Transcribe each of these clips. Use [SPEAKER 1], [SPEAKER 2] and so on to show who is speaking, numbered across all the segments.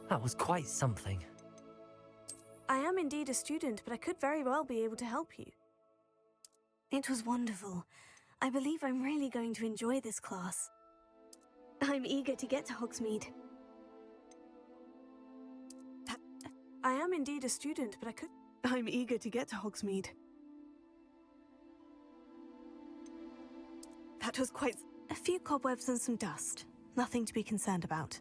[SPEAKER 1] That was quite something.
[SPEAKER 2] I am indeed a student, but I could very well be able to help you. It was wonderful. I believe I'm really going to enjoy this class. I'm eager to get to Hogsmeade. I am indeed a student, but I'm eager to get to Hogsmeade. That was quite... A few cobwebs and some dust. Nothing to be concerned about.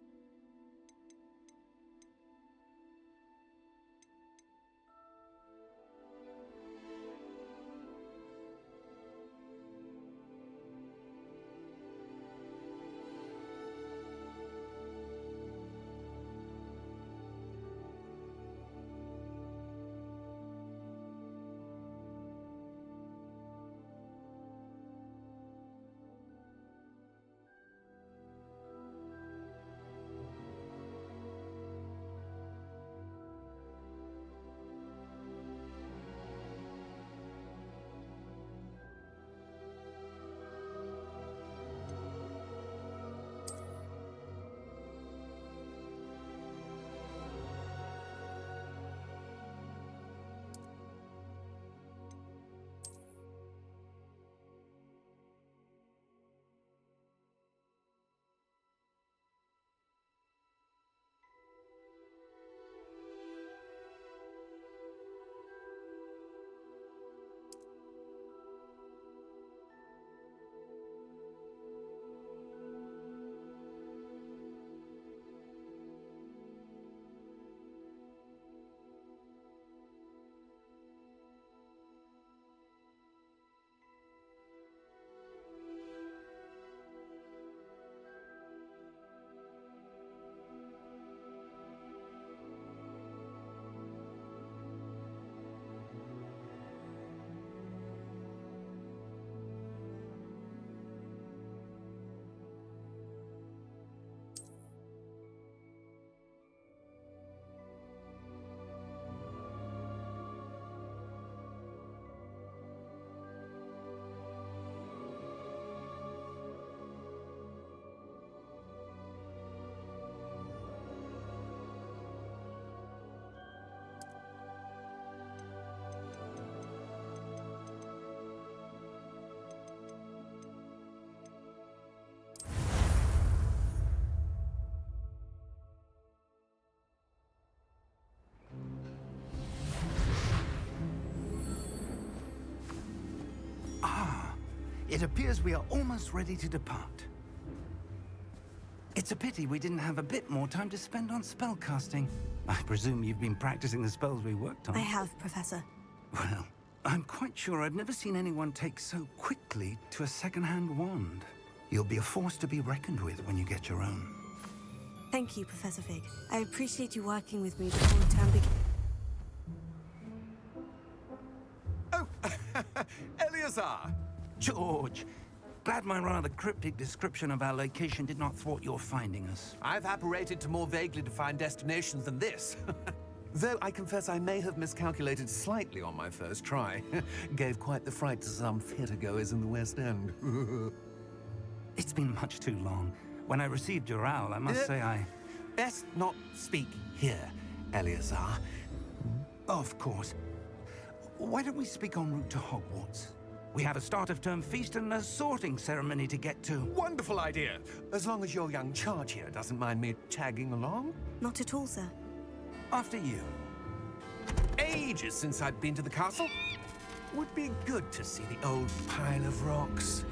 [SPEAKER 3] It appears we are almost ready to depart. It's a pity we didn't have a bit more time to spend on spellcasting. I presume you've been practicing the spells we worked on.
[SPEAKER 2] I have, Professor.
[SPEAKER 3] Well, I'm quite sure I've never seen anyone take so quickly to a second-hand wand. You'll be a force to be reckoned with when you get your own.
[SPEAKER 2] Thank you, Professor Fig. I appreciate you working with me before the term begins.
[SPEAKER 4] Oh, Eleazar!
[SPEAKER 3] George, glad my rather cryptic description of our location did not thwart your finding us.
[SPEAKER 4] I've apparated to more vaguely defined destinations than this. Though I confess I may have miscalculated slightly on my first try. Gave quite the fright to some theatre-goers in the West End.
[SPEAKER 3] It's been much too long. When I received your owl, I must say I...
[SPEAKER 4] Best not speak here, Eleazar.
[SPEAKER 3] Of course. Why don't we speak en route to Hogwarts? We have a start-of-term feast and a sorting ceremony to get to.
[SPEAKER 4] Wonderful idea! As long as your young charge here doesn't mind me tagging along.
[SPEAKER 2] Not at all, sir.
[SPEAKER 3] After you.
[SPEAKER 4] Ages since I'd been to the castle. Would be good to see the old pile of rocks.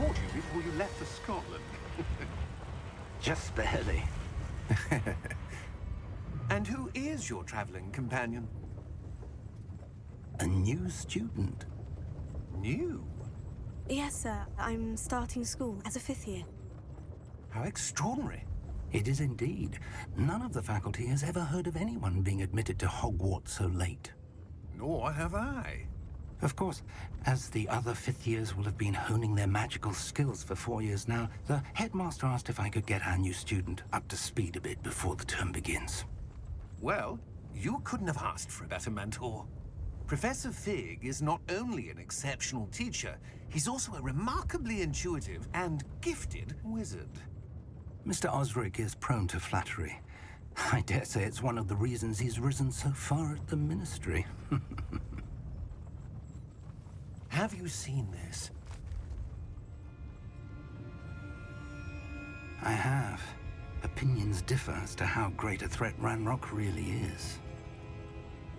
[SPEAKER 4] caught you before you left for Scotland.
[SPEAKER 3] Just barely.
[SPEAKER 4] And who is your traveling companion?
[SPEAKER 3] A new student.
[SPEAKER 4] New?
[SPEAKER 2] Yes, sir. I'm starting school as a 5th year.
[SPEAKER 4] How extraordinary.
[SPEAKER 3] It is indeed. None of the faculty has ever heard of anyone being admitted to Hogwarts so late.
[SPEAKER 4] Nor have I.
[SPEAKER 3] Of course, as the other 5th years will have been honing their magical skills for 4 years now, the headmaster asked if I could get our new student up to speed a bit before the term begins.
[SPEAKER 4] Well, you couldn't have asked for a better mentor. Professor Fig is not only an exceptional teacher, he's also a remarkably intuitive and gifted wizard.
[SPEAKER 3] Mr. Osric is prone to flattery. I dare say it's one of the reasons he's risen so far at the Ministry.
[SPEAKER 4] Have you seen this?
[SPEAKER 3] I have. Opinions differ as to how great a threat Ranrock really is.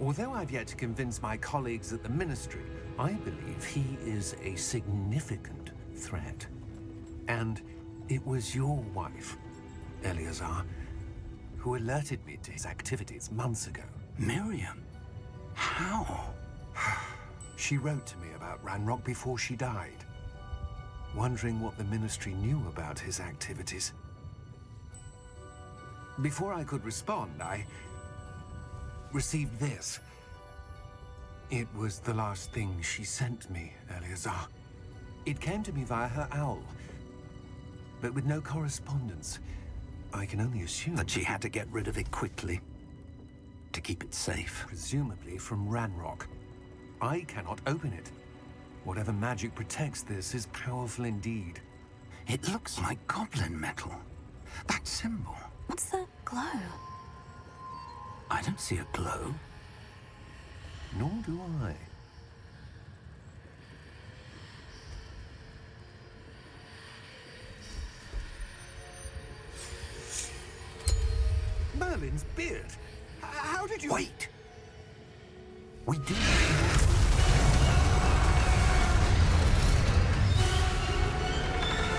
[SPEAKER 4] Although I've yet to convince my colleagues at the Ministry, I believe he is a significant threat. And it was your wife, Eleazar, who alerted me to his activities months ago.
[SPEAKER 3] Miriam? How?
[SPEAKER 4] She wrote to me about Ranrock before she died, wondering what the Ministry knew about his activities. Before I could respond, I received this. It was the last thing she sent me, Eleazar. It came to me via her owl, but with no correspondence. I can only assume
[SPEAKER 3] That she had to get rid of it quickly, to keep it safe.
[SPEAKER 4] presumably from Ranrock. I cannot open it. Whatever magic protects this is powerful indeed.
[SPEAKER 3] It looks like goblin metal. That symbol.
[SPEAKER 2] What's the glow?
[SPEAKER 3] I don't see a glow.
[SPEAKER 4] Nor do I. Merlin's beard. How did you...
[SPEAKER 3] Wait! We do.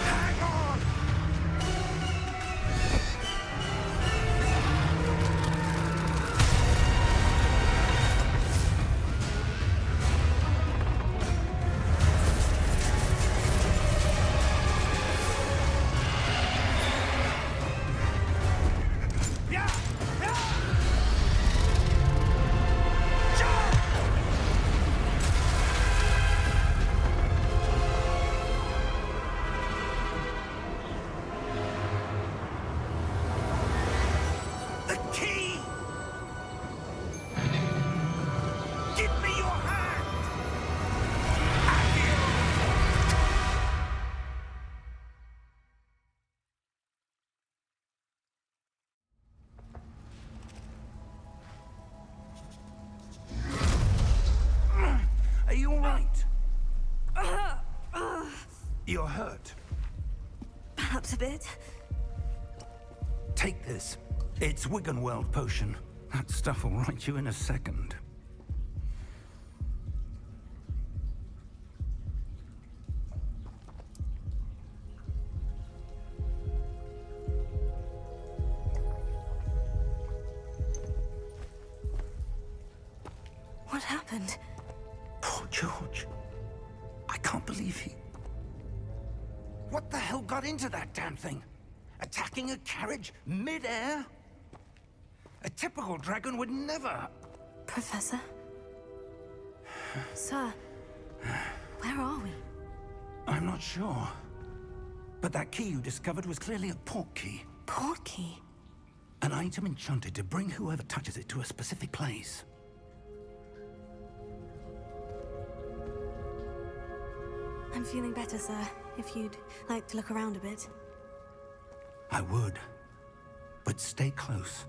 [SPEAKER 4] Hang on! Yeah! Yeah! The key! Give me your hand! Have you?
[SPEAKER 3] Are you all right? You're hurt.
[SPEAKER 2] Perhaps a bit.
[SPEAKER 3] Take this. It's Wiggenweld potion. That stuff will right you in a second.
[SPEAKER 2] What happened?
[SPEAKER 3] Poor George. I can't believe he... What the hell got into that damn thing? Attacking a carriage mid-air? A typical dragon would never...
[SPEAKER 2] Professor? Sir, where are we?
[SPEAKER 3] I'm not sure. But that key you discovered was clearly a portkey.
[SPEAKER 2] Portkey?
[SPEAKER 3] An item enchanted to bring whoever touches it to a specific place.
[SPEAKER 2] I'm feeling better, sir. If you'd like to look around a bit.
[SPEAKER 3] I would. But stay close.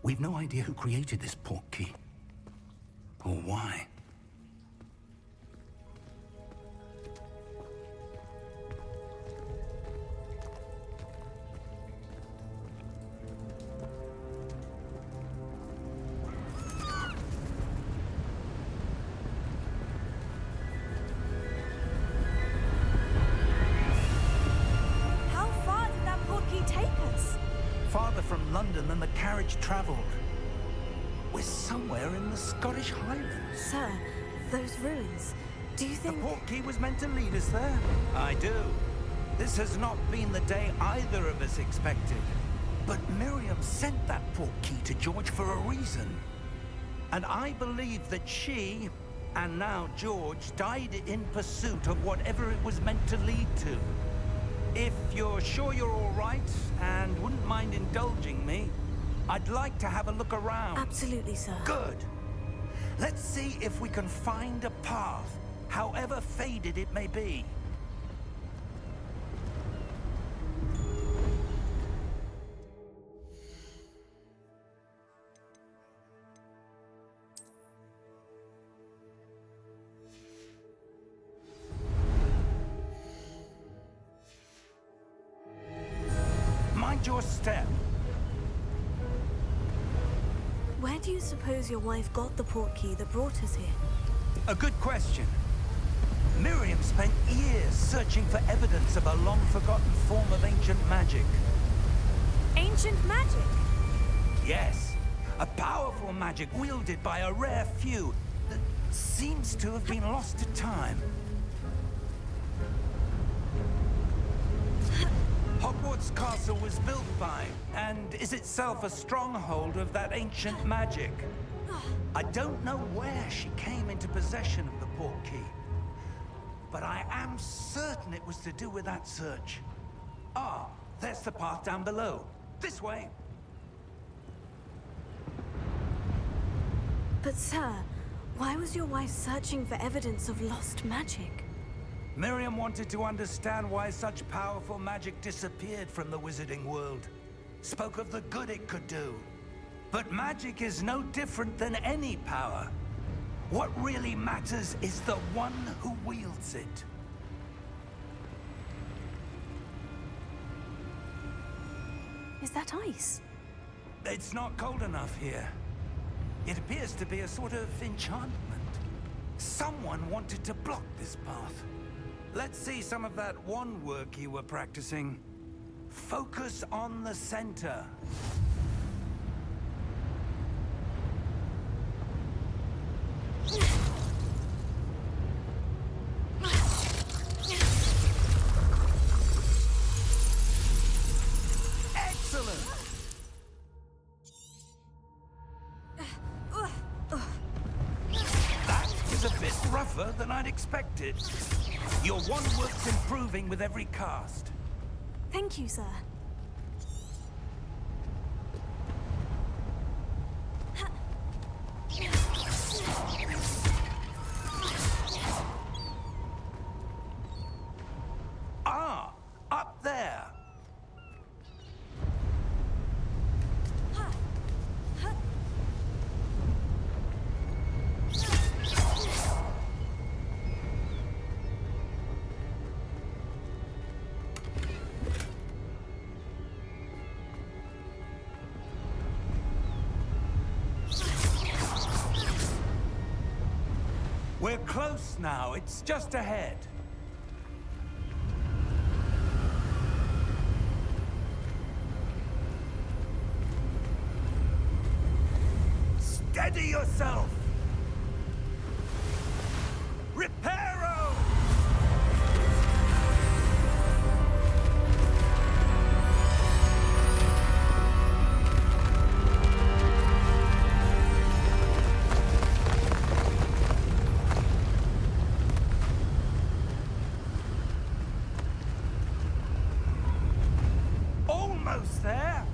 [SPEAKER 3] We've no idea who created this portkey. Or why. direction than the carriage traveled. We're somewhere in the Scottish Highlands.
[SPEAKER 2] Sir, those ruins. Do you
[SPEAKER 3] The
[SPEAKER 2] think...
[SPEAKER 3] portkey was meant to lead us there? I do. This has not been the day either of us expected. But Miriam sent that portkey to George for a reason. And I believe that she, and now George, died in pursuit of whatever it was meant to lead to. If you're sure you're all right, and wouldn't mind indulging me, I'd like to have a look around.
[SPEAKER 2] Absolutely, sir.
[SPEAKER 3] Good. Let's see if we can find a path, however faded it may be. Mind your step.
[SPEAKER 2] Where do you suppose your wife got the portkey that brought us here?
[SPEAKER 3] A good question. Miriam spent years searching for evidence of a long-forgotten form of ancient magic.
[SPEAKER 2] Ancient magic?
[SPEAKER 3] Yes, a powerful magic wielded by a rare few that seems to have been lost to time. Hogwarts Castle was built by, and is itself a stronghold of that ancient magic. I don't know where she came into possession of the portkey, but I am certain it was to do with that search. Ah, there's the path down below. This way.
[SPEAKER 2] But sir, why was your wife searching for evidence of lost magic?
[SPEAKER 3] Miriam wanted to understand why such powerful magic disappeared from the wizarding world. Spoke of the good it could do. But magic is no different than any power. What really matters is the one who wields it.
[SPEAKER 2] Is that ice?
[SPEAKER 3] It's not cold enough here. It appears to be a sort of enchantment. Someone wanted to block this path. Let's see some of that wand work you were practicing. Focus on the center. Excellent! That was a bit rougher than I'd expected. Your wand work's improving with every cast.
[SPEAKER 2] Thank you, sir.
[SPEAKER 3] Ah, up there. We're close now. It's just ahead. Steady yourself! Reparo! Almost there!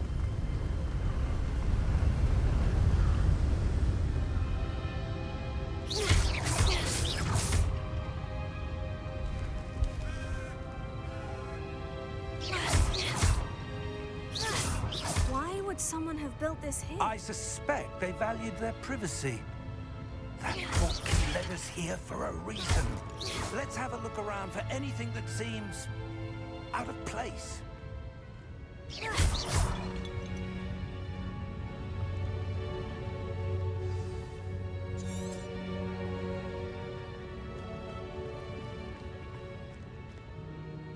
[SPEAKER 2] Why would someone have built this here?
[SPEAKER 3] I suspect they valued their privacy. That portkey led us here for a reason. Let's have a look around for anything that seems out of place.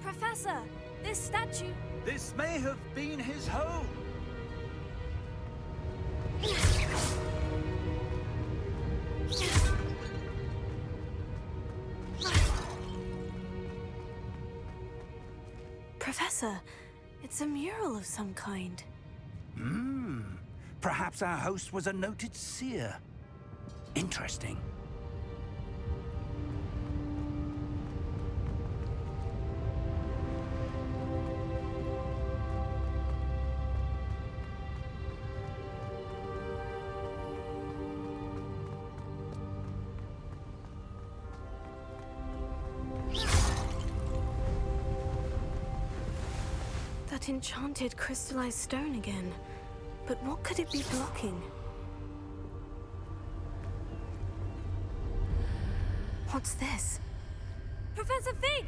[SPEAKER 2] Professor, this statue...
[SPEAKER 3] This may have been his home.
[SPEAKER 2] Professor, it's a mural of some kind.
[SPEAKER 3] Perhaps our host was a noted seer. Interesting.
[SPEAKER 2] That enchanted crystallized stone again. But what could it be blocking? What's this? Professor Fig!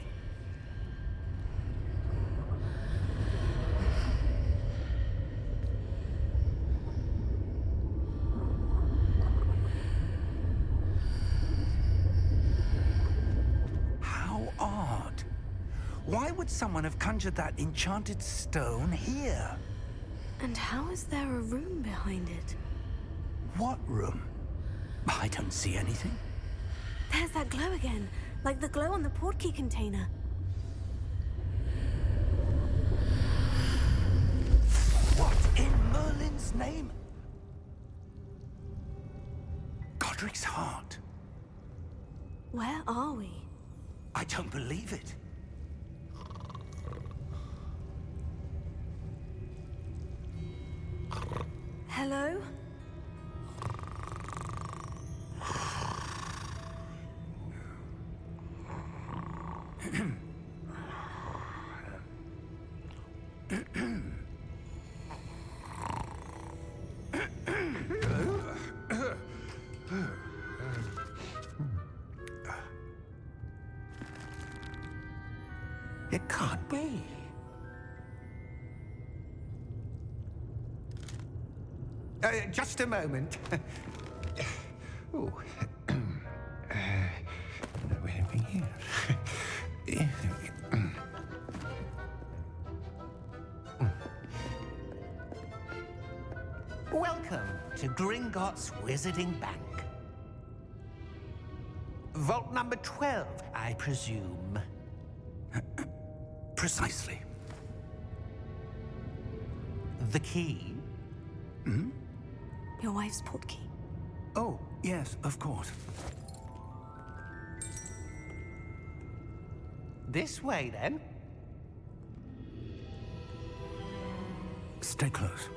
[SPEAKER 3] How odd. Why would someone have conjured that enchanted stone here?
[SPEAKER 2] And how is there a room behind it?
[SPEAKER 3] What room? I don't see anything.
[SPEAKER 2] There's that glow again, like the glow on the portkey container.
[SPEAKER 3] What in Merlin's name? Godric's heart.
[SPEAKER 2] Where are we?
[SPEAKER 3] I don't believe it.
[SPEAKER 2] Hello?
[SPEAKER 3] It can't be.
[SPEAKER 4] Just a moment. Oh. Where are we here?
[SPEAKER 1] Welcome to Gringotts Wizarding Bank. Vault number 12, I presume.
[SPEAKER 3] Precisely.
[SPEAKER 1] The key?
[SPEAKER 2] Your wife's portkey.
[SPEAKER 3] Oh, yes, of course.
[SPEAKER 1] This way, then.
[SPEAKER 3] Stay close.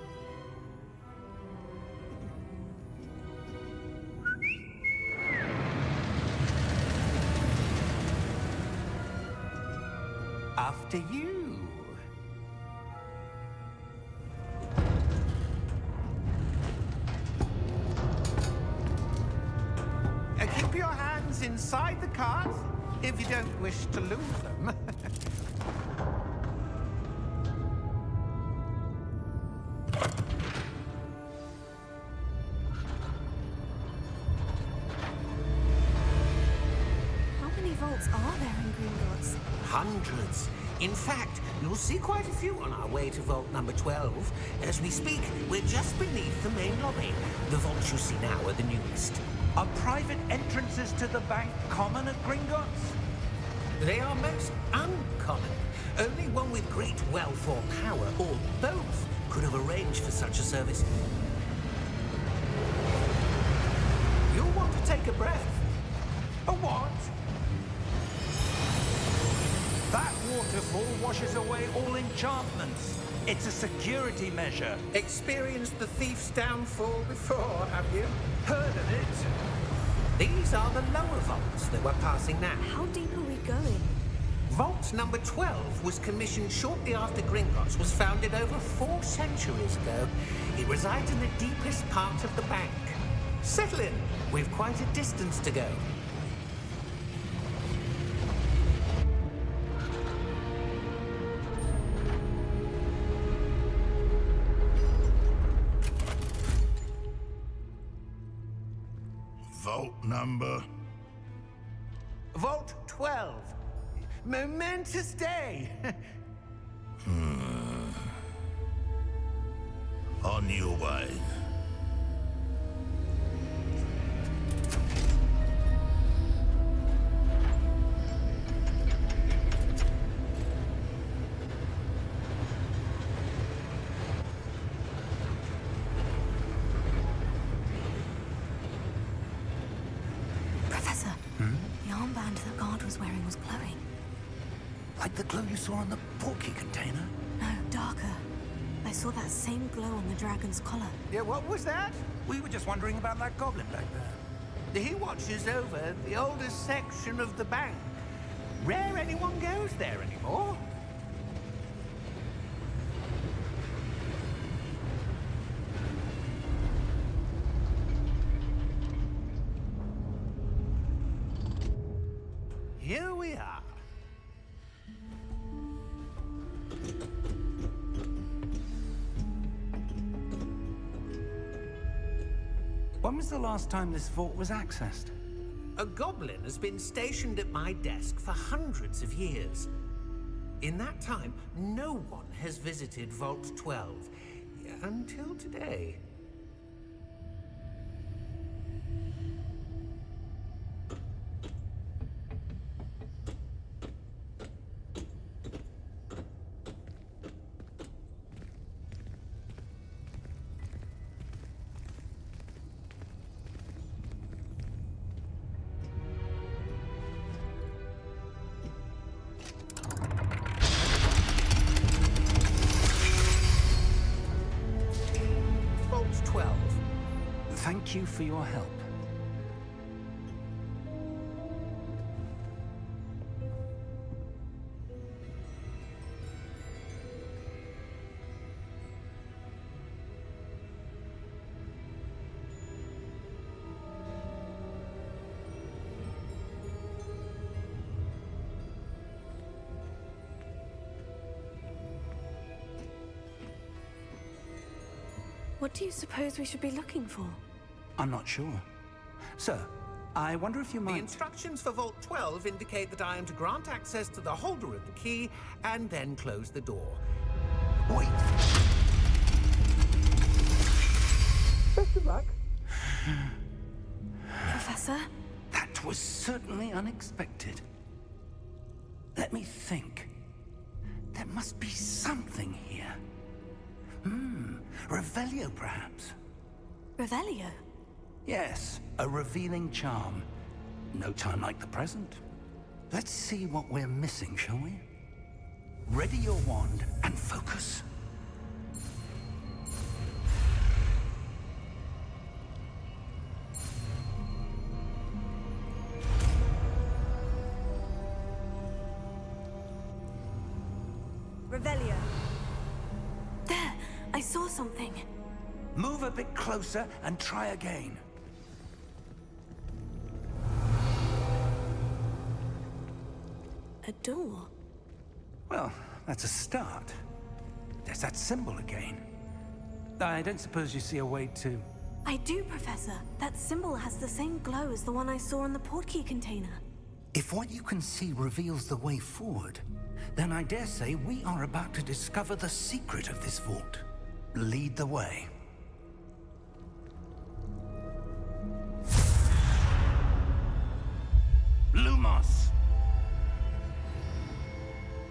[SPEAKER 1] After you. Keep your hands inside the cart if you don't wish to lose them.
[SPEAKER 2] How many vaults are there in Gringotts?
[SPEAKER 1] Hundreds. In fact, you'll see quite a few on our way to vault number 12. As we speak, we're just beneath the main lobby. The vaults you see now are the newest.
[SPEAKER 3] Are private entrances to the bank common at Gringotts?
[SPEAKER 1] They are most uncommon. Only one with great wealth or power, or both, could have arranged for such a service. You'll want to take a breath.
[SPEAKER 3] A what? That waterfall washes away all enchantments. It's a security measure.
[SPEAKER 1] Experienced the thief's downfall before, have you?
[SPEAKER 3] Heard of it?
[SPEAKER 1] These are the lower vaults that we're passing now.
[SPEAKER 2] How deep are we going?
[SPEAKER 1] Vault number 12 was commissioned shortly after Gringotts was founded over 4 centuries ago. It resides in the deepest part of the bank. Settle in. We've quite a distance to go.
[SPEAKER 5] Vault number?
[SPEAKER 1] Vault 12. Momentous day.
[SPEAKER 5] On your way.
[SPEAKER 3] the glow you saw on the portkey container?
[SPEAKER 2] No, darker. I saw that same glow on the dragon's collar.
[SPEAKER 1] Yeah, what was that?
[SPEAKER 3] We were just wondering about that goblin back there.
[SPEAKER 1] He watches over the oldest section of the bank. Rare anyone goes there anymore. Here we are.
[SPEAKER 3] When was the last time this vault was accessed?
[SPEAKER 1] A goblin has been stationed at my desk for hundreds of years. In that time, no one has visited Vault 12 until today. Vault 12.
[SPEAKER 3] Thank you for your help.
[SPEAKER 2] What do you suppose we should be looking for?
[SPEAKER 3] I'm not sure. Sir, I wonder if you
[SPEAKER 1] The
[SPEAKER 3] might...
[SPEAKER 1] instructions for Vault 12 indicate that I am to grant access to the holder of the key and then close the door.
[SPEAKER 3] Wait!
[SPEAKER 1] Best of luck.
[SPEAKER 2] Professor?
[SPEAKER 3] That was certainly unexpected. Let me think. There must be something here. Revelio, perhaps?
[SPEAKER 2] Revelio?
[SPEAKER 3] Yes, a revealing charm. No time like the present. Let's see what we're missing, shall we? Ready your wand and focus.
[SPEAKER 2] Revelio. There! I saw something.
[SPEAKER 3] Move a bit closer and try again.
[SPEAKER 2] A door.
[SPEAKER 3] Well, that's a start. There's that symbol again. I don't suppose you see a way to...
[SPEAKER 2] I do, Professor. That symbol has the same glow as the one I saw in the portkey container.
[SPEAKER 3] If what you can see reveals the way forward, then I dare say we are about to discover the secret of this vault. Lead the way. Lumos!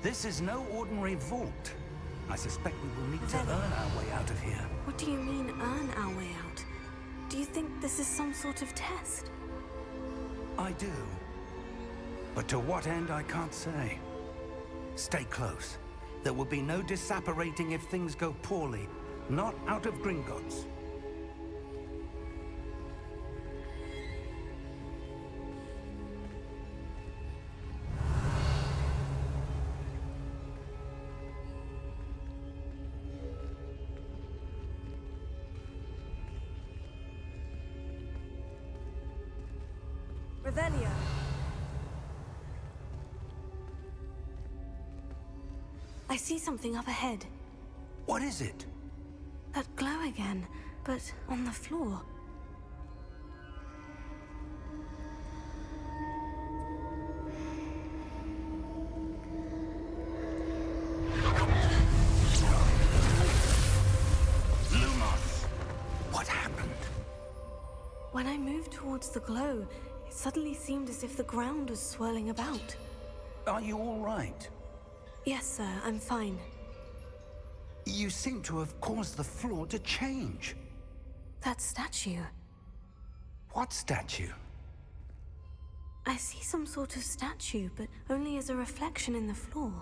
[SPEAKER 3] This is no ordinary vault. I suspect we will need to earn our way out of here.
[SPEAKER 2] What do you mean, earn our way out? Do you think this is some sort of test?
[SPEAKER 3] I do. But to what end, I can't say. Stay close. There will be no disapparating if things go poorly. Not out of Gringotts.
[SPEAKER 2] Revelio. I see something up ahead.
[SPEAKER 3] What is it?
[SPEAKER 2] That glow again, but on the floor.
[SPEAKER 3] Lumos! What happened?
[SPEAKER 2] When I moved towards the glow, it suddenly seemed as if the ground was swirling about.
[SPEAKER 3] Are you all right?
[SPEAKER 2] Yes, sir, I'm fine.
[SPEAKER 3] You seem to have caused the floor to change.
[SPEAKER 2] That statue.
[SPEAKER 3] What statue?
[SPEAKER 2] I see some sort of statue, but only as a reflection in the floor.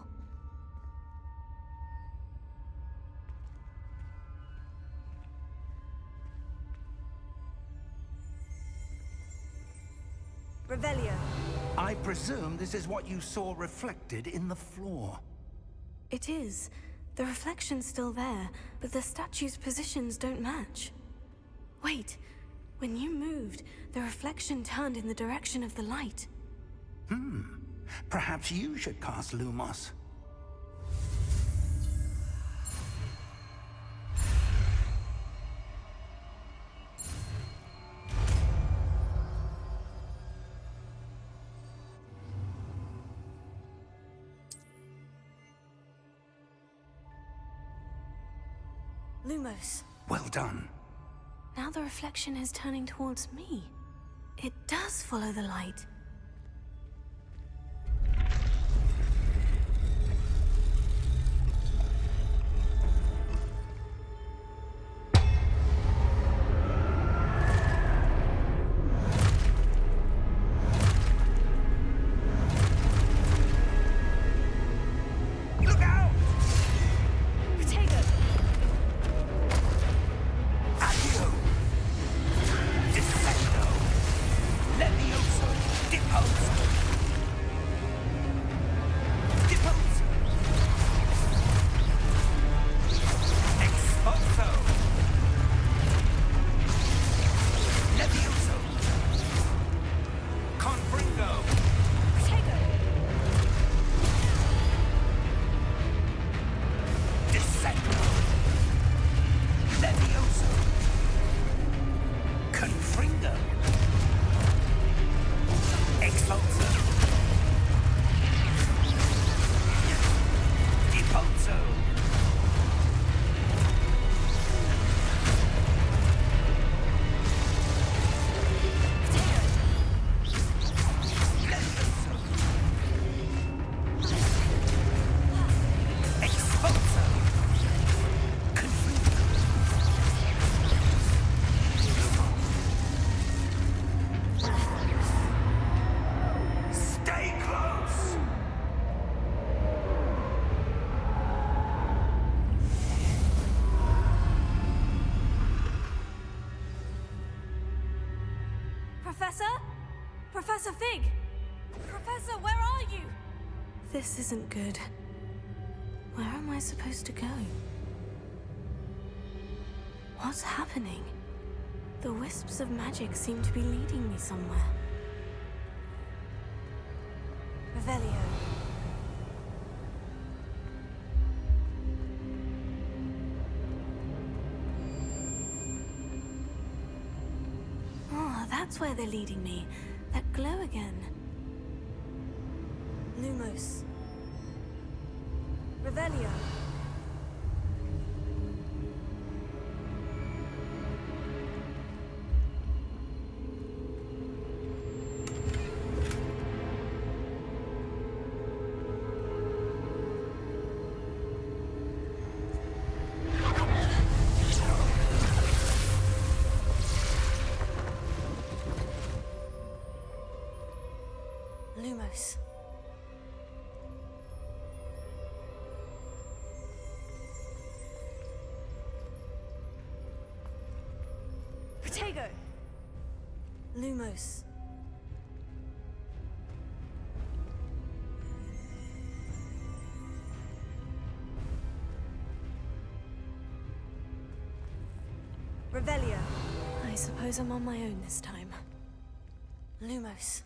[SPEAKER 2] Revelio.
[SPEAKER 3] I presume this is what you saw reflected in the floor.
[SPEAKER 2] It is. The reflection's still there, but the statue's positions don't match. Wait. When you moved, the reflection turned in the direction of the light.
[SPEAKER 3] Perhaps you should cast Lumos.
[SPEAKER 2] Lumos.
[SPEAKER 3] Well done.
[SPEAKER 2] Now the reflection is turning towards me. It does follow the light.
[SPEAKER 3] Look out!
[SPEAKER 2] Protego!
[SPEAKER 3] Accio! Dissecto! Levioso! Deposo! Deposo! Exposo! Levioso! Confringo!
[SPEAKER 2] Protego!
[SPEAKER 3] Dissecto! Levioso! Confringo! Expulso! Deposo! Levioso! Expulso! Confringo! Stay close!
[SPEAKER 2] Professor? Professor Fig! Professor, where are you? This isn't good. Where am I supposed to go? What's happening? The wisps of magic seem to be leading me somewhere. Revelio. Oh, that's where they're leading me. That glow again. Lumos. Revelio. Lumos. Protego. Lumos. Revelio. I suppose I'm on my own this time. Lumos.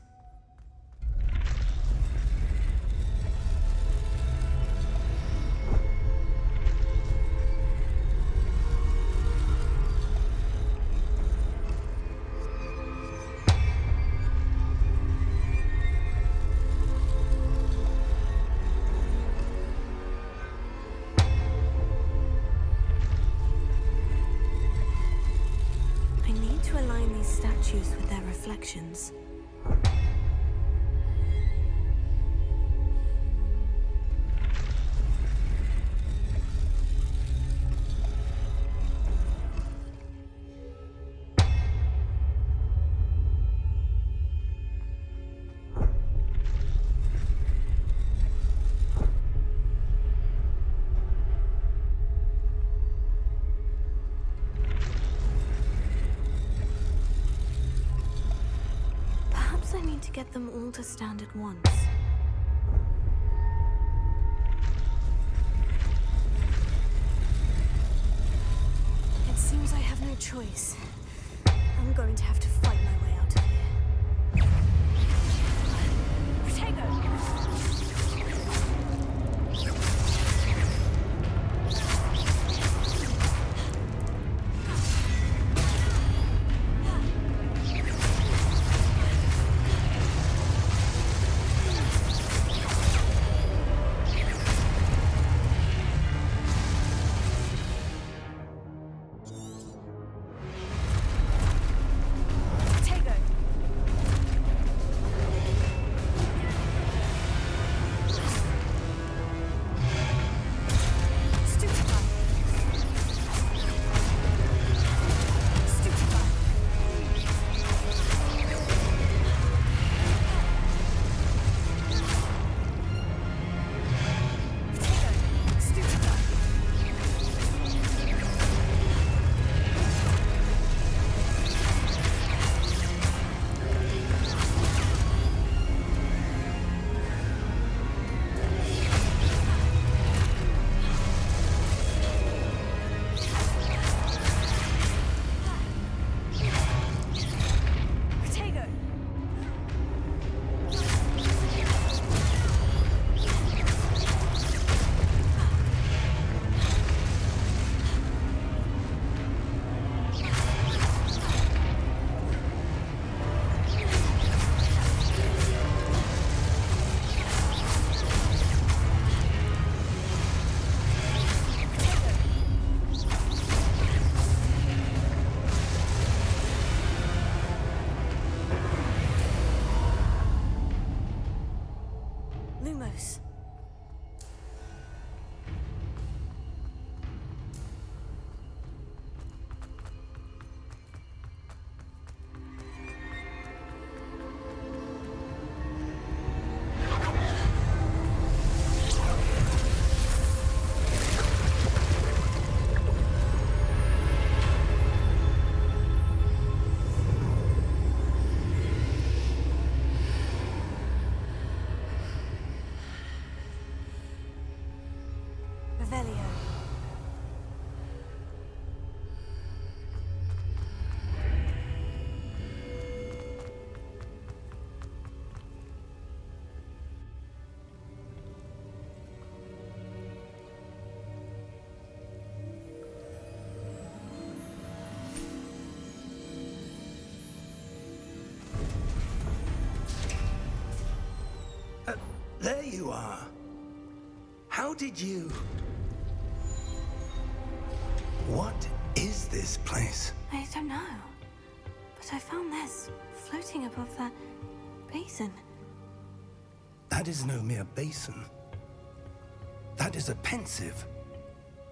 [SPEAKER 2] I need to align these statues with their reflections. get them all to stand at once. It seems I have no choice. I'm going to have to fight my way out of here. Protego! Lumos. Revelio.
[SPEAKER 3] There you are. How did you... What is this place?
[SPEAKER 2] I don't know. But I found this floating above that basin.
[SPEAKER 3] That is no mere basin. That is a pensive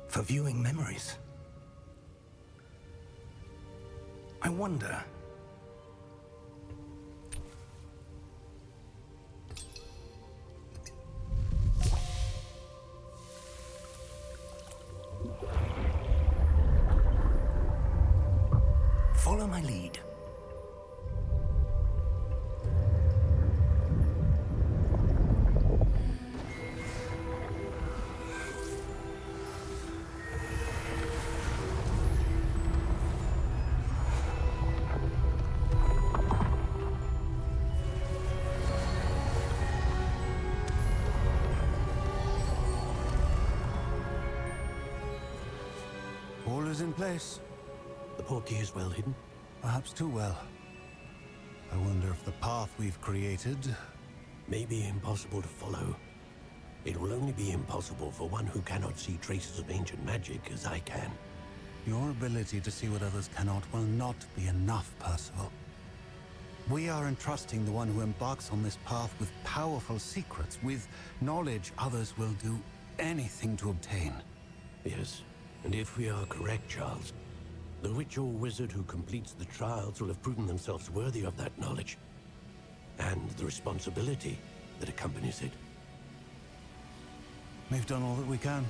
[SPEAKER 3] for viewing memories. I wonder... Follow my lead.
[SPEAKER 6] All is in place.
[SPEAKER 7] The portkey is well hidden.
[SPEAKER 6] Perhaps too well. I wonder if the path we've created...
[SPEAKER 7] May be impossible to follow. It will only be impossible for one who cannot see traces of ancient magic as I can.
[SPEAKER 6] Your ability to see what others cannot will not be enough, Percival. We are entrusting the one who embarks on this path with powerful secrets, with knowledge others will do anything to obtain.
[SPEAKER 7] Yes, and if we are correct, Charles, the witch or wizard who completes the trials will have proven themselves worthy of that knowledge, and the responsibility that accompanies it.
[SPEAKER 6] We've done all that we can.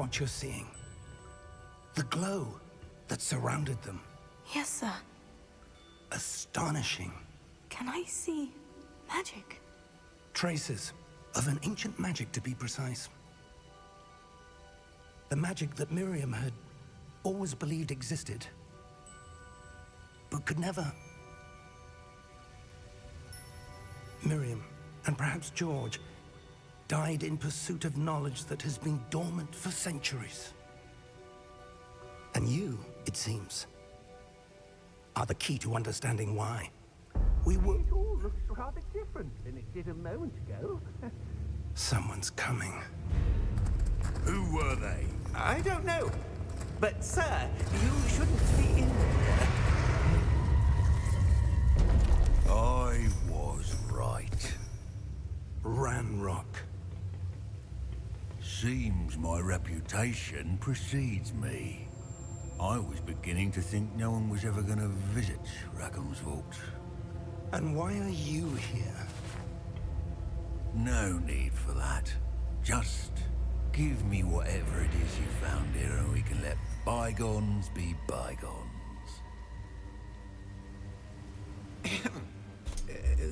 [SPEAKER 3] what you're seeing? The glow that surrounded them.
[SPEAKER 2] Yes, sir.
[SPEAKER 3] Astonishing.
[SPEAKER 2] Can I see magic?
[SPEAKER 3] Traces of an ancient magic, to be precise. The magic that Miriam had always believed existed, but could never. Miriam, and perhaps George, died in pursuit of knowledge that has been dormant for centuries. And you, it seems, are the key to understanding why. We were...
[SPEAKER 1] It all looks rather different than it did a moment ago.
[SPEAKER 3] Someone's coming.
[SPEAKER 5] Who were they?
[SPEAKER 1] I don't know. But, sir, you shouldn't be in there.
[SPEAKER 5] I was right.
[SPEAKER 3] Ranrock.
[SPEAKER 5] Seems my reputation precedes me. I was beginning to think no one was ever gonna visit Rackham's vault.
[SPEAKER 3] And why are you here?
[SPEAKER 5] No need for that. Just give me whatever it is you found here and we can let bygones be bygones.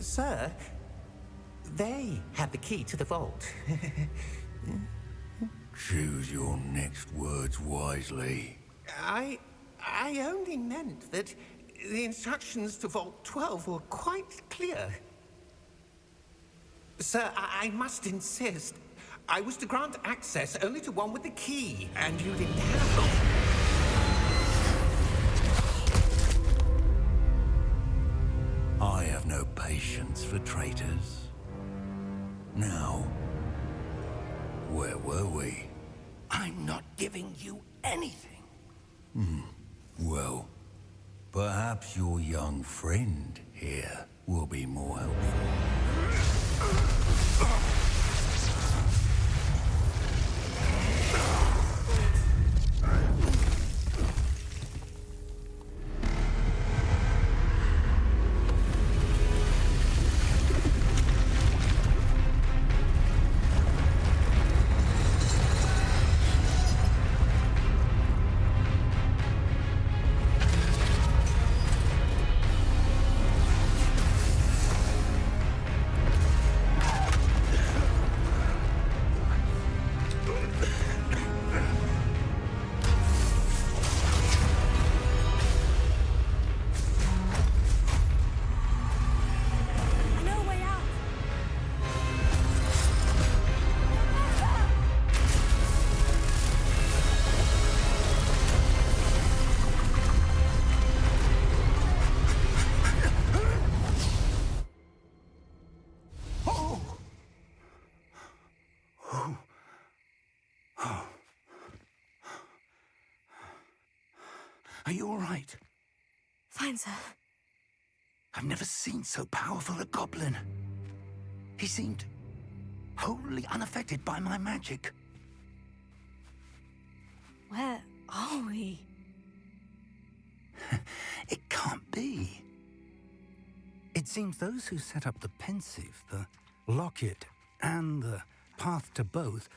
[SPEAKER 1] Sir, they had the key to the vault.
[SPEAKER 5] Choose your next words wisely.
[SPEAKER 1] I only meant that the instructions to Vault 12 were quite clear. Sir, I must insist. I was to grant access only to one with the key, and you didn't have it.
[SPEAKER 5] I have no patience for traitors. Now, where were we?
[SPEAKER 3] I'm not giving you anything.
[SPEAKER 5] Well, perhaps your young friend here will be more helpful.
[SPEAKER 3] Are you all right?
[SPEAKER 2] Fine, sir.
[SPEAKER 3] I've never seen so powerful a goblin. He seemed wholly unaffected by my magic.
[SPEAKER 2] Where are we?
[SPEAKER 3] It can't be. It seems those who set up the pensive, the locket, and the path to both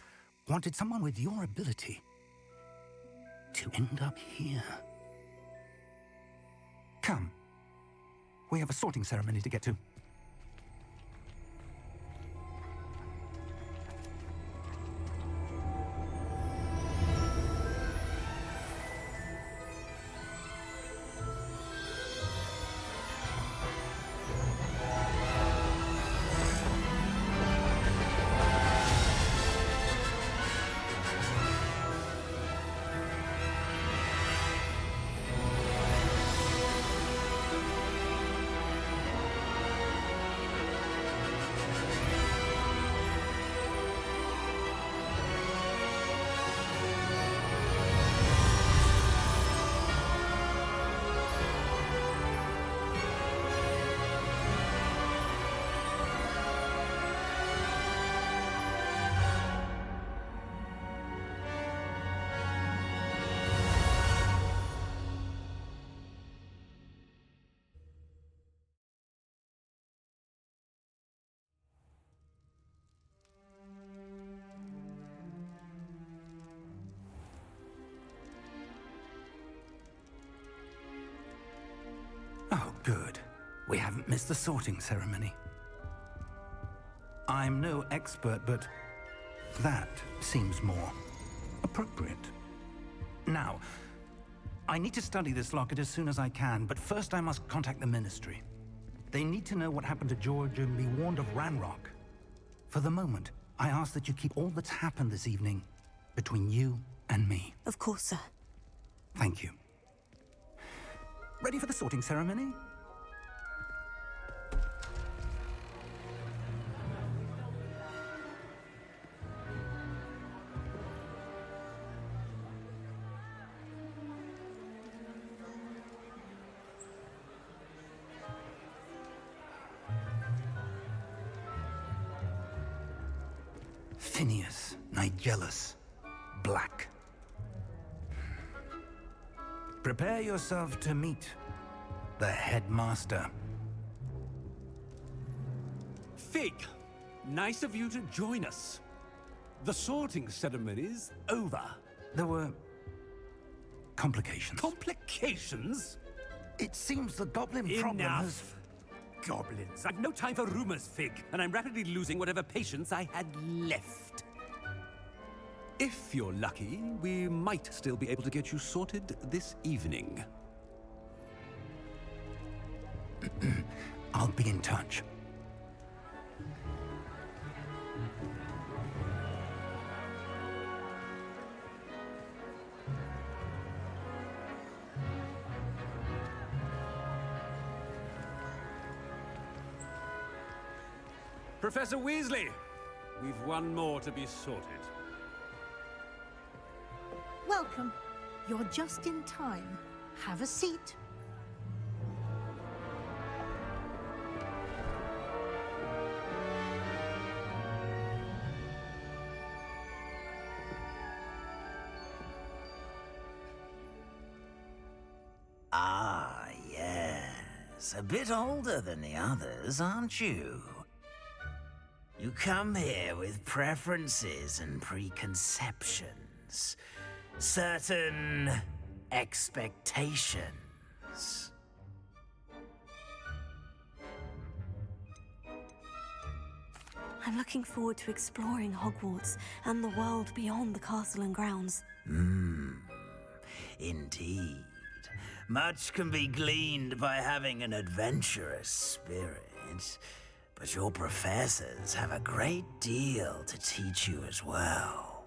[SPEAKER 3] wanted someone with your ability to end up here. Come. We have a sorting ceremony to get to. Good. We haven't missed the sorting ceremony. I'm no expert, but that seems more appropriate. Now, I need to study this locket as soon as I can, but first I must contact the Ministry. They need to know what happened to George and be warned of Ranrock. For the moment, I ask that you keep all that's happened this evening between you and me.
[SPEAKER 2] Of course, sir.
[SPEAKER 3] Thank you. Ready for the sorting ceremony? Phineas, Nigellus, Black. Prepare yourself to meet the headmaster.
[SPEAKER 8] Fig, nice of you to join us. The sorting ceremony's over.
[SPEAKER 3] There were complications.
[SPEAKER 8] Complications?
[SPEAKER 3] It seems the goblin problem has...
[SPEAKER 8] Enough! Goblins. I've no time for rumors, Fig, and I'm rapidly losing whatever patience I had left. If you're lucky, we might still be able to get you sorted this evening.
[SPEAKER 3] I'll be in touch.
[SPEAKER 8] Professor Weasley, we've one more to be sorted.
[SPEAKER 9] Welcome. You're just in time. Have a seat.
[SPEAKER 10] Ah, yes. A bit older than the others, aren't you? You come here with preferences and preconceptions. Certain expectations.
[SPEAKER 2] I'm looking forward to exploring Hogwarts and the world beyond the castle and grounds.
[SPEAKER 10] Indeed. Much can be gleaned by having an adventurous spirit, but your professors have a great deal to teach you as well.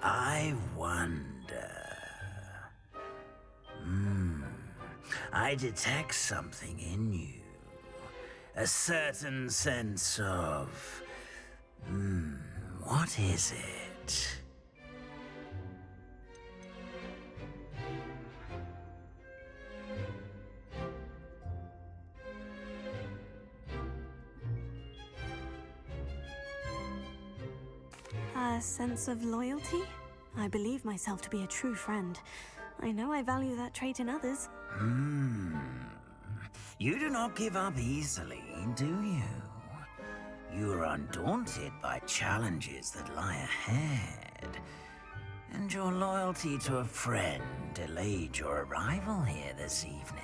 [SPEAKER 10] I wonder... I detect something in you. A certain sense of... what is it?
[SPEAKER 2] A sense of loyalty? I believe myself to be a true friend. I know I value that trait in others.
[SPEAKER 10] You do not give up easily, do you? You are undaunted by challenges that lie ahead. And your loyalty to a friend delayed your arrival here this evening.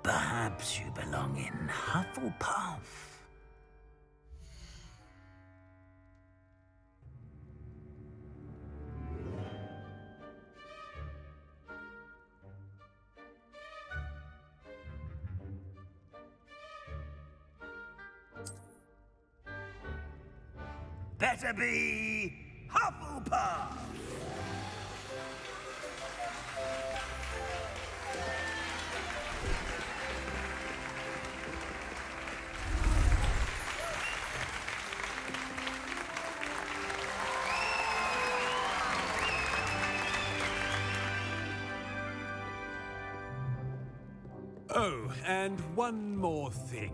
[SPEAKER 10] Perhaps you belong in Hufflepuff. Better be Hufflepuff!
[SPEAKER 8] Oh, and one more thing.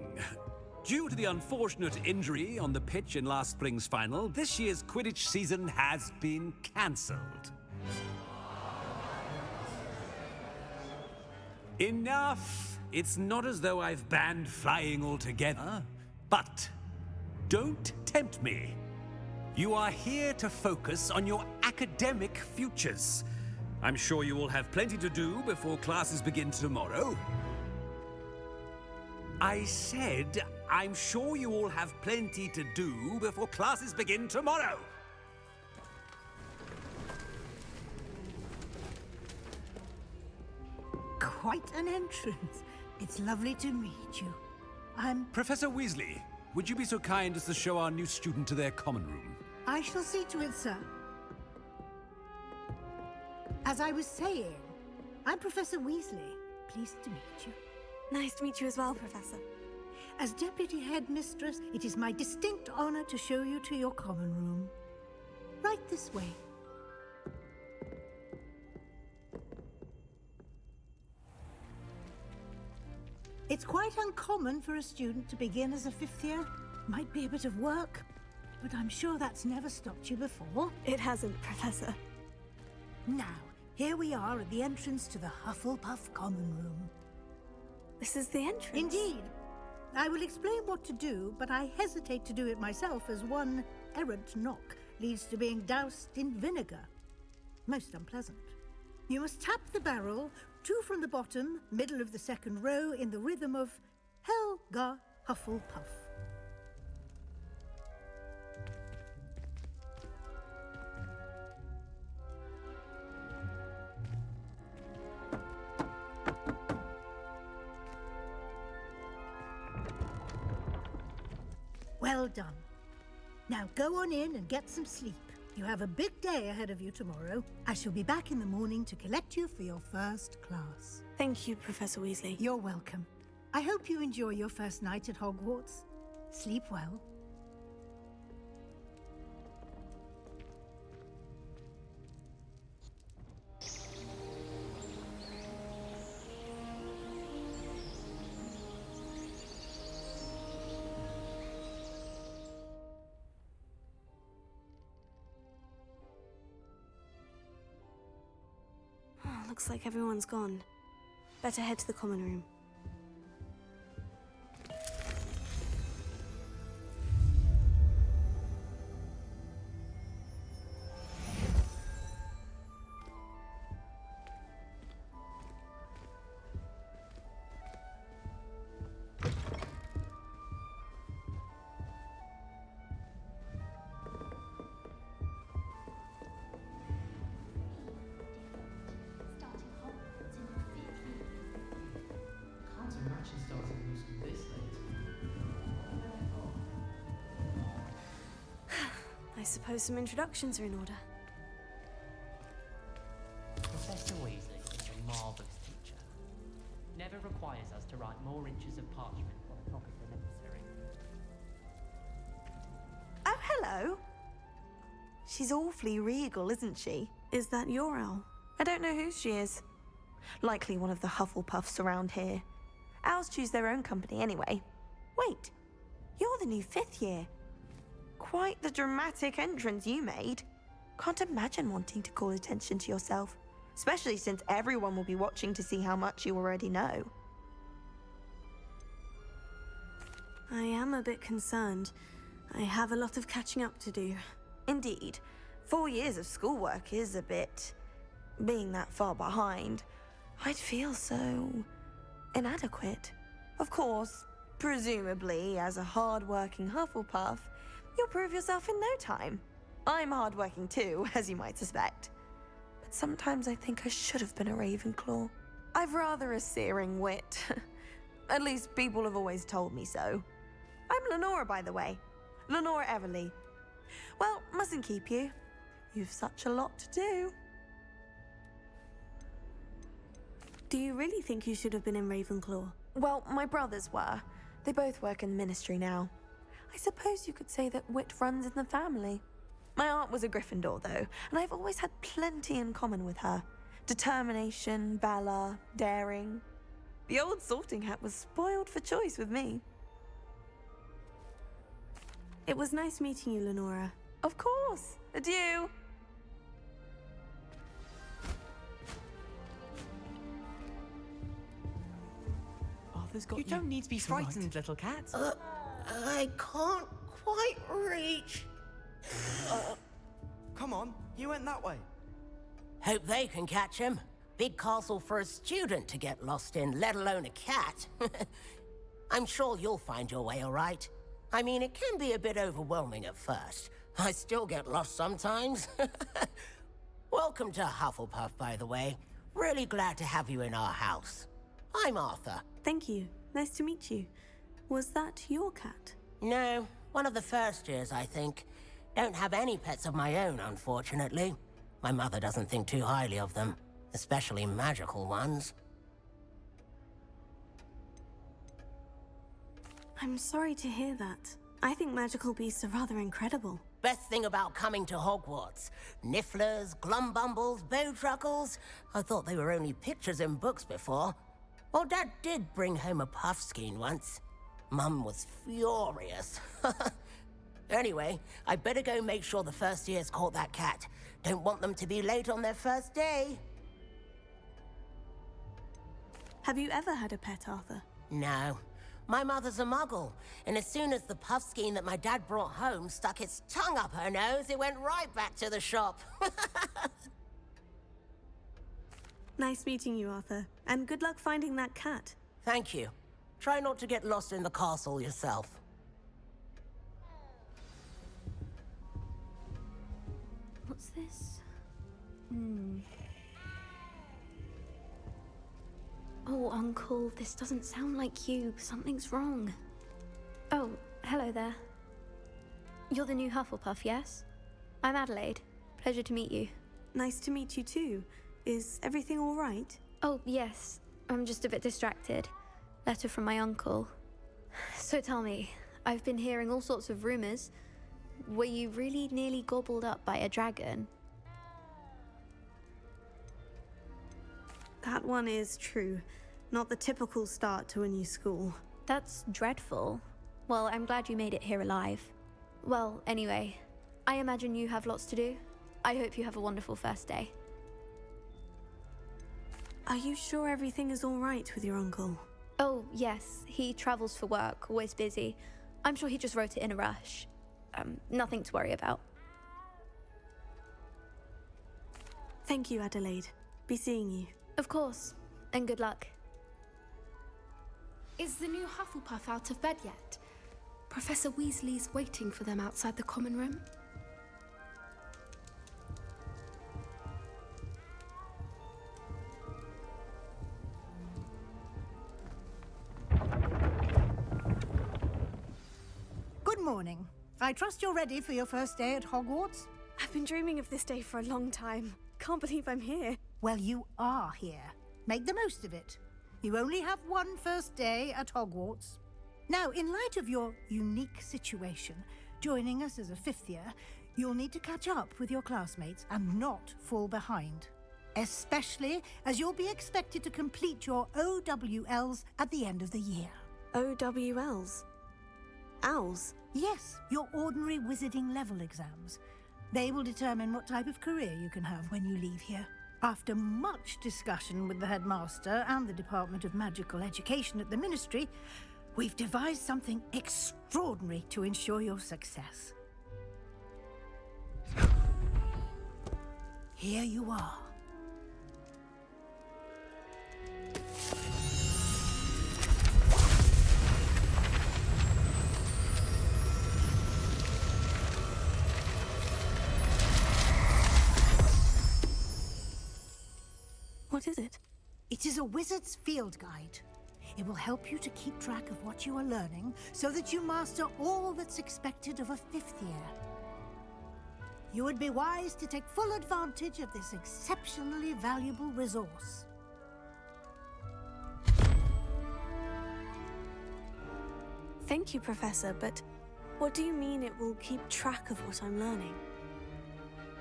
[SPEAKER 8] Due to the unfortunate injury on the pitch in last spring's final, this year's Quidditch season has been cancelled. Enough! It's not as though I've banned flying altogether, but don't tempt me. You are here to focus on your academic futures. I'm sure you all have plenty to do before classes begin tomorrow. I said, I'm sure you all have plenty to do before classes begin tomorrow.
[SPEAKER 9] Quite an entrance. It's lovely to meet you.
[SPEAKER 8] Professor Weasley, would you be so kind as to show our new student to their common room?
[SPEAKER 9] I shall see to it, sir. As I was saying, I'm Professor Weasley. Pleased to meet you.
[SPEAKER 2] Nice to meet you as well, Professor.
[SPEAKER 9] As Deputy Headmistress, it is my distinct honor to show you to your common room. Right this way. It's quite uncommon for a student to begin as a fifth year. Might be a bit of work, but I'm sure that's never stopped you before.
[SPEAKER 2] It hasn't, Professor.
[SPEAKER 9] Now, here we are at the entrance to the Hufflepuff common room.
[SPEAKER 2] This is the entrance?
[SPEAKER 9] Indeed. I will explain what to do, but I hesitate to do it myself as one errant knock leads to being doused in vinegar. Most unpleasant. You must tap the barrel, 2 from the bottom, middle of the second row, in the rhythm of Helga Hufflepuff. Well done. Now go on in and get some sleep. You have a big day ahead of you tomorrow. I shall be back in the morning to collect you for your first class.
[SPEAKER 2] Thank you, Professor Weasley.
[SPEAKER 9] You're welcome. I hope you enjoy your first night at Hogwarts. Sleep well.
[SPEAKER 2] Looks like everyone's gone. Better head to the common room. I suppose some introductions are in order.
[SPEAKER 11] Professor Weasley is a marvellous teacher. Never requires us to write more inches of parchment on a topic than necessary.
[SPEAKER 12] Oh, hello. She's awfully regal, isn't she?
[SPEAKER 2] Is that your owl?
[SPEAKER 12] I don't know who she is. Likely one of the Hufflepuffs around here. Owls choose their own company anyway. Wait, you're the new 5th year. Quite the dramatic entrance you made. Can't imagine wanting to call attention to yourself, especially since everyone will be watching to see how much you already know.
[SPEAKER 2] I am a bit concerned. I have a lot of catching up to do.
[SPEAKER 12] Indeed. 4 years of schoolwork is a bit... being that far behind, I'd feel so... inadequate. Of course, presumably, as a hard-working Hufflepuff, you'll prove yourself in no time. I'm hard-working too, as you might suspect. But sometimes I think I should have been a Ravenclaw. I've rather a searing wit. At least people have always told me so. I'm Lenora, by the way. Lenora Everly. Well, mustn't keep you. You've such a lot to do.
[SPEAKER 2] Do you really think you should have been in Ravenclaw?
[SPEAKER 12] Well, my brothers were. They both work in the ministry now. I suppose you could say that wit runs in the family. My aunt was a Gryffindor, though, and I've always had plenty in common with her. Determination, valor, daring. The old sorting hat was spoiled for choice with me.
[SPEAKER 2] It was nice meeting you, Lenora.
[SPEAKER 12] Of course. Adieu.
[SPEAKER 11] Arthur's got
[SPEAKER 13] You don't need to be frightened, little cat.
[SPEAKER 14] I can't quite reach.
[SPEAKER 13] Come on, you went that way.
[SPEAKER 14] Hope they can catch him. Big castle for a student to get lost in, let alone a cat. I'm sure you'll find your way all right. I mean, it can be a bit overwhelming at first. I still get lost sometimes. Welcome to Hufflepuff, by the way. Really glad to have you in our house. I'm Arthur.
[SPEAKER 2] Thank you. Nice to meet you. Was that your cat?
[SPEAKER 14] No, one of the first years, I think. Don't have any pets of my own, unfortunately. My mother doesn't think too highly of them, especially magical ones.
[SPEAKER 2] I'm sorry to hear that. I think magical beasts are rather incredible.
[SPEAKER 14] Best thing about coming to Hogwarts. Nifflers, glumbumbles, bowtruckles. I thought they were only pictures in books before. Well, Dad did bring home a puffskein once. Mum was furious. Anyway, I better go make sure the first years caught that cat. Don't want them to be late on their first day.
[SPEAKER 2] Have you ever had a pet, Arthur?
[SPEAKER 14] No. My mother's a muggle, and as soon as the puffskein that my dad brought home stuck its tongue up her nose, it went right back to the shop.
[SPEAKER 2] Nice meeting you, Arthur. And good luck finding that cat.
[SPEAKER 14] Thank you. Try not to get lost in the castle yourself.
[SPEAKER 2] What's this?
[SPEAKER 15] Oh, Uncle, this doesn't sound like you. Something's wrong. Oh, hello there. You're the new Hufflepuff, yes? I'm Adelaide. Pleasure to meet you.
[SPEAKER 2] Nice to meet you too. Is everything all right?
[SPEAKER 15] Oh, yes. I'm just a bit distracted. Letter from my uncle. So tell me, I've been hearing all sorts of rumors. Were you really nearly gobbled up by a dragon?
[SPEAKER 2] That one is true. Not the typical start to a new school.
[SPEAKER 15] That's dreadful. Well, I'm glad you made it here alive. Well, anyway, I imagine you have lots to do. I hope you have a wonderful first day.
[SPEAKER 2] Are you sure everything is all right with your uncle?
[SPEAKER 15] Oh, yes. He travels for work, always busy. I'm sure he just wrote it in a rush. Nothing to worry about.
[SPEAKER 2] Thank you, Adelaide. Be seeing you.
[SPEAKER 15] Of course. And good luck.
[SPEAKER 16] Is the new Hufflepuff out of bed yet? Professor Weasley's waiting for them outside the common room.
[SPEAKER 9] Good morning. I trust you're ready for your first day at Hogwarts?
[SPEAKER 2] I've been dreaming of this day for a long time. Can't believe I'm here.
[SPEAKER 9] Well, you are here. Make the most of it. You only have one first day at Hogwarts. Now, in light of your unique situation, joining us as a fifth year, you'll need to catch up with your classmates and not fall behind. Especially as you'll be expected to complete your OWLs at the end of the year.
[SPEAKER 2] OWLs? Owls?
[SPEAKER 9] Yes, your ordinary wizarding level exams. They will determine what type of career you can have when you leave here. After much discussion with the headmaster and the Department of Magical Education at the Ministry, we've devised something extraordinary to ensure your success. Here you are.
[SPEAKER 2] What is it?
[SPEAKER 9] It is a wizard's field guide. It will help you to keep track of what you are learning so that you master all that's expected of a fifth year. You would be wise to take full advantage of this exceptionally valuable resource.
[SPEAKER 2] Thank you, Professor, but what do you mean it will keep track of what I'm learning?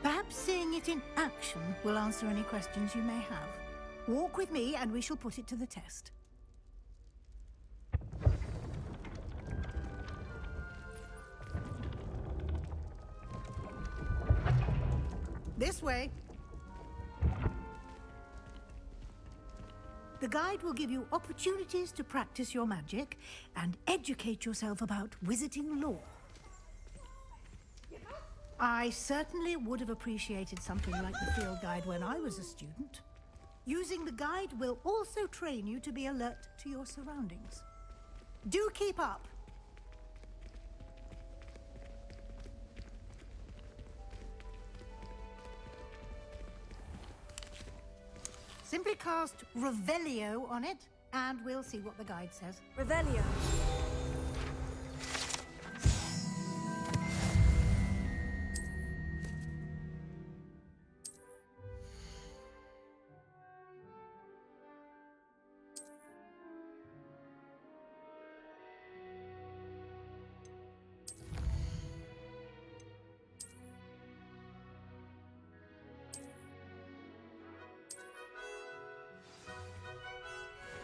[SPEAKER 9] Perhaps seeing it in action will answer any questions you may have. Walk with me and we shall put it to the test. This way. The guide will give you opportunities to practice your magic and educate yourself about wizarding lore. I certainly would have appreciated something like the field guide when I was a student. Using the guide will also train you to be alert to your surroundings. Do keep up! Simply cast Revelio on it, and we'll see what the guide says.
[SPEAKER 2] Revelio.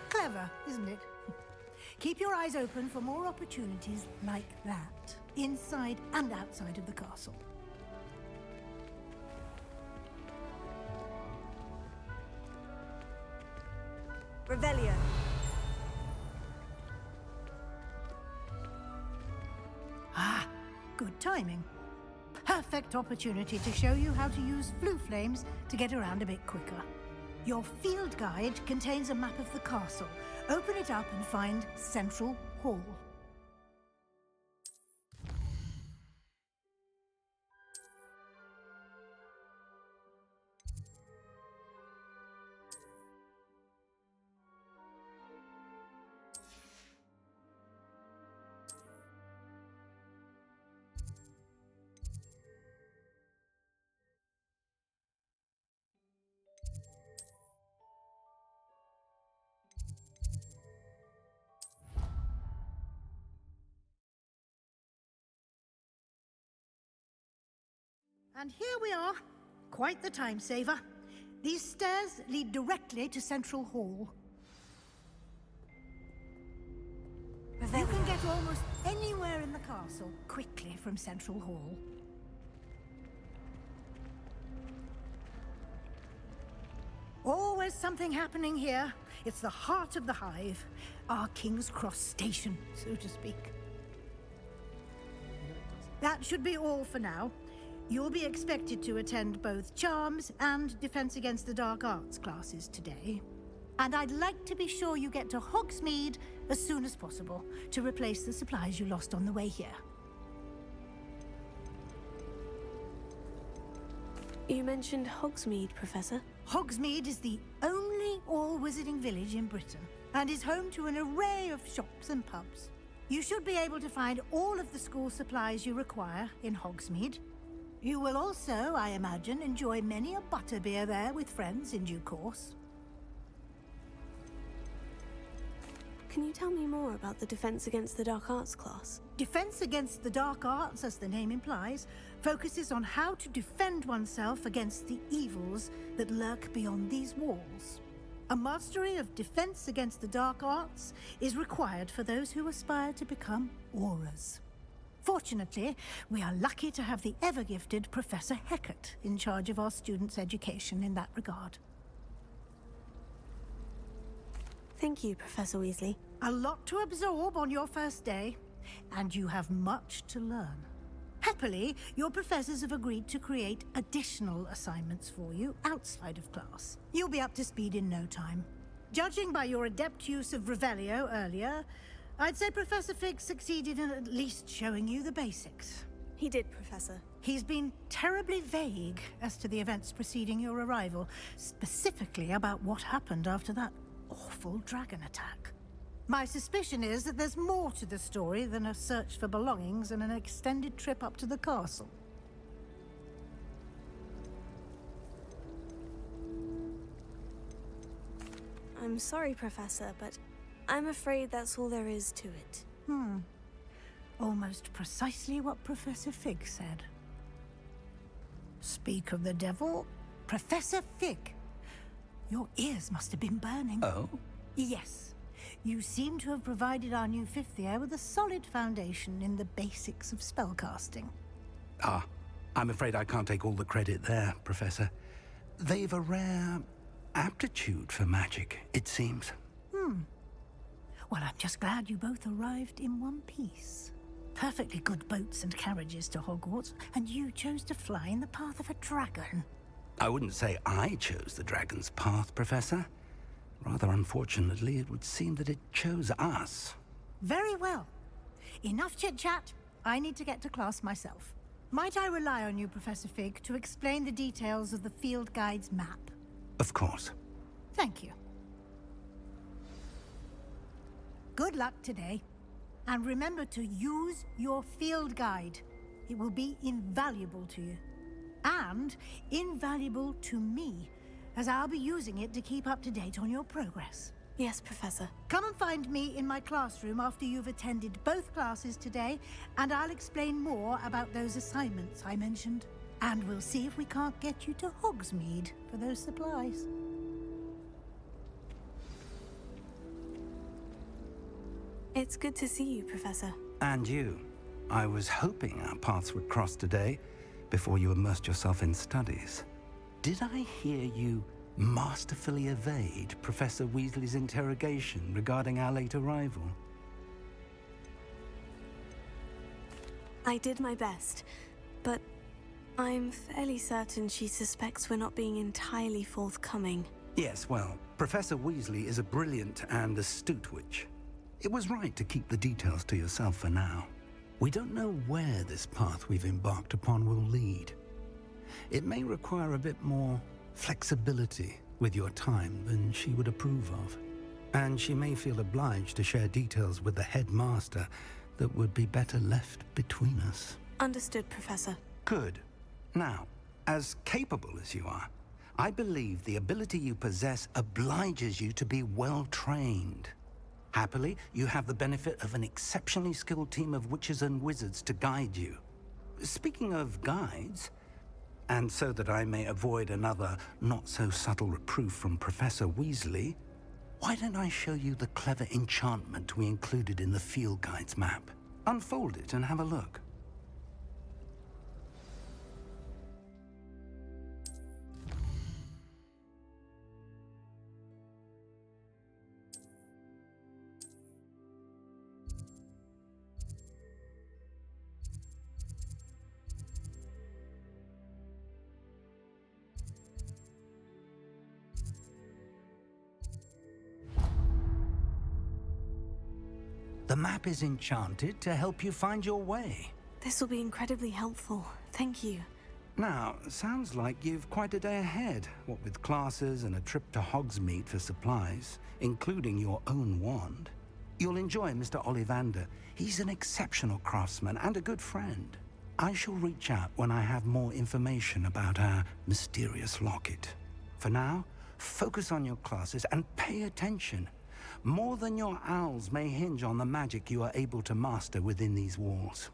[SPEAKER 9] Clever, isn't it? Keep your eyes open for more opportunities like that, inside and outside of the castle.
[SPEAKER 2] Revelio.
[SPEAKER 9] Ah, good timing. Perfect opportunity to show you how to use flue flames to get around a bit quicker. Your field guide contains a map of the castle. Open it up and find Central Hall. And here we are. Quite the time saver. These stairs lead directly to Central Hall. You can get almost anywhere in the castle quickly from Central Hall. Always something happening here. It's the heart of the hive. Our King's Cross station, so to speak. That should be all for now. You'll be expected to attend both Charms and Defense Against the Dark Arts classes today. And I'd like to be sure you get to Hogsmeade as soon as possible to replace the supplies you lost on the way here.
[SPEAKER 2] You mentioned Hogsmeade, Professor.
[SPEAKER 9] Hogsmeade is the only all-wizarding village in Britain and is home to an array of shops and pubs. You should be able to find all of the school supplies you require in Hogsmeade. You will also, I imagine, enjoy many a butterbeer there with friends in due course.
[SPEAKER 2] Can you tell me more about the Defense Against the Dark Arts class?
[SPEAKER 9] Defense Against the Dark Arts, as the name implies, focuses on how to defend oneself against the evils that lurk beyond these walls. A mastery of Defense Against the Dark Arts is required for those who aspire to become Aurors. Fortunately, we are lucky to have the ever-gifted Professor Hecat in charge of our students' education in that regard.
[SPEAKER 2] Thank you, Professor Weasley.
[SPEAKER 9] A lot to absorb on your first day, and you have much to learn. Happily, your professors have agreed to create additional assignments for you outside of class. You'll be up to speed in no time. Judging by your adept use of Revelio earlier, I'd say Professor Fig succeeded in at least showing you the basics.
[SPEAKER 2] He did, Professor.
[SPEAKER 9] He's been terribly vague as to the events preceding your arrival, specifically about what happened after that awful dragon attack. My suspicion is that there's more to the story than a search for belongings and an extended trip up to the castle.
[SPEAKER 2] I'm sorry, Professor, but I'm afraid that's all there is to it.
[SPEAKER 9] Almost precisely what Professor Fig said. Speak of the devil, Professor Fig. Your ears must have been burning.
[SPEAKER 3] Oh?
[SPEAKER 9] Yes. You seem to have provided our new fifth year with a solid foundation in the basics of spellcasting.
[SPEAKER 3] Ah, I'm afraid I can't take all the credit there, Professor. They've a rare aptitude for magic, it seems.
[SPEAKER 9] Well, I'm just glad you both arrived in one piece. perfectly good boats and carriages to Hogwarts, and you chose to fly in the path of a dragon.
[SPEAKER 3] I wouldn't say I chose the dragon's path, Professor. Rather unfortunately, it would seem that it chose us.
[SPEAKER 9] Very well. Enough chit-chat. I need to get to class myself. Might I rely on you, Professor Fig, to explain the details of the field guide's map?
[SPEAKER 3] Of course.
[SPEAKER 9] Thank you. Good luck today. And remember to use your field guide. It will be invaluable to you. And invaluable to me, as I'll be using it to keep up to date on your progress.
[SPEAKER 2] Yes, Professor.
[SPEAKER 9] Come and find me in my classroom after you've attended both classes today, and I'll explain more about those assignments I mentioned. And we'll see if we can't get you to Hogsmeade for those supplies.
[SPEAKER 2] It's good to see you, Professor.
[SPEAKER 3] And you. I was hoping our paths would cross today, before you immersed yourself in studies. Did I hear you masterfully evade Professor Weasley's interrogation regarding our late arrival?
[SPEAKER 2] I did my best, but I'm fairly certain she suspects we're not being entirely forthcoming.
[SPEAKER 3] Yes, well, Professor Weasley is a brilliant and astute witch. It was right to keep the details to yourself for now. We don't know where this path we've embarked upon will lead. It may require a bit more flexibility with your time than she would approve of. And she may feel obliged to share details with the headmaster that would be better left between us.
[SPEAKER 2] Understood, Professor.
[SPEAKER 3] Good. Now, as capable as you are, I believe the ability you possess obliges you to be well trained. Happily, you have the benefit of an exceptionally skilled team of witches and wizards to guide you. Speaking of guides, and so that I may avoid another not-so-subtle reproof from Professor Weasley, why don't I show you the clever enchantment we included in the field guide's map? Unfold it and have a look. The map is enchanted to help you find your way.
[SPEAKER 2] This will be incredibly helpful. Thank you.
[SPEAKER 3] Now, sounds like you've quite a day ahead, what with classes and a trip to Hogsmeade for supplies, including your own wand. You'll enjoy Mr. Ollivander. He's an exceptional craftsman and a good friend. I shall reach out when I have more information about our mysterious locket. For now, focus on your classes and pay attention. More than your owls may hinge on the magic you are able to master within these walls.